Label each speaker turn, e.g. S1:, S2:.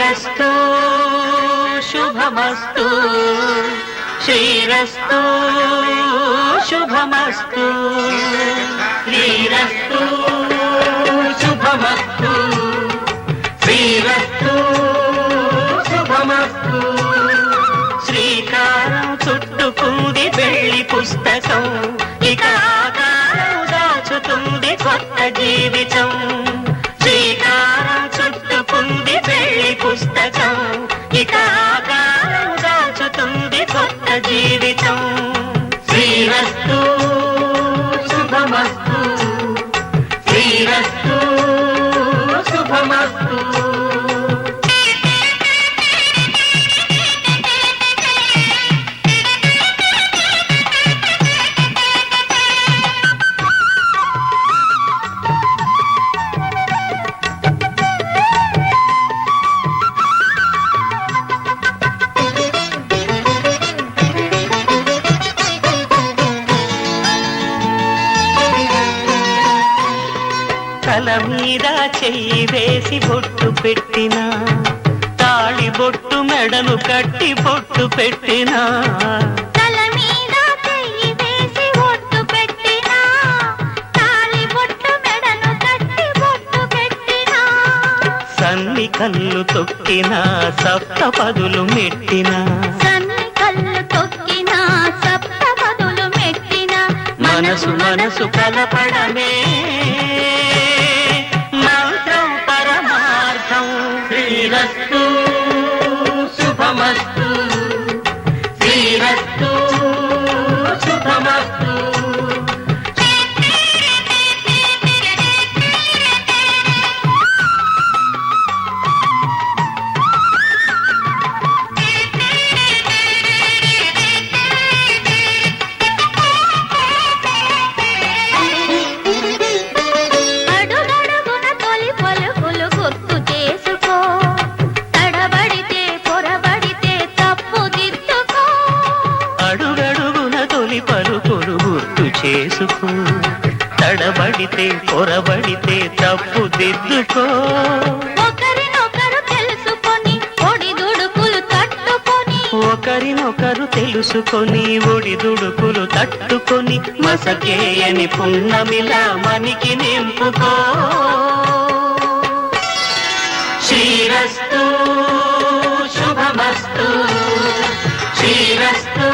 S1: శ్రీరస్తు శుభమస్తు శ్రీరస్తు శుభమస్తు శ్రీరస్తు శుభమస్తు శ్రీరస్తు శుభమస్తు శ్రీకారం చుట్టుకుంది పెళ్లి పుస్తకం ఇక ఆకారం దాచుతుంది కొత్త జీవితం శ్రీకారం చుట్టుకుంది పెళ్లి పుస్తకం ఇక ఆకారం దాచుతుంది కొత్త జీవితం శ్రీరస్తు శుభమస్తు శ్రీరస్తు శుభమస్తు తల మీద చెయ్యి వేసి బొట్టు పెట్టినా తాళి బొట్టు మెడను కట్టి బొట్టు పెట్టినా
S2: తల మీద చెయ్యి వేసి బొట్టు పెట్టినా తాళి బొట్టు మెడను కట్టి బొట్టు పెట్టినా
S1: సన్ని కళ్ళు తొక్కినా సప్తపదులు మెట్టినా
S2: సన్ని కళ్ళు తొక్కినా సప్తపదులు మెట్టినా
S1: మనసు మనసు కలపడమే మంత్రం పరమార్థం శ్రీరస్తు శుభమస్తు శ్రీరస్తు శుభమస్తు
S2: అడుగడుగున తొలి పలుకులు గుర్తు చేసుకో తడబడితే పొరబడితే తప్పు దిద్దుకో
S1: అడుగడుగున తొలి పలుకులు గుర్తు చేసుకో తడబడితే పొరబడితే తప్పు దిద్దుకో
S2: ఒకరినొకరు తెలుసుకొని ఒడిదుడుకులు తట్టుకొని
S1: ఒకరినొకరు తెలుసుకొని ఒడిదుడుకులు తట్టుకొని మసకేయని పున్నమిలా మనికి నింపుకో శ్రీరస్తు శుభమస్తు శ్రీరస్తు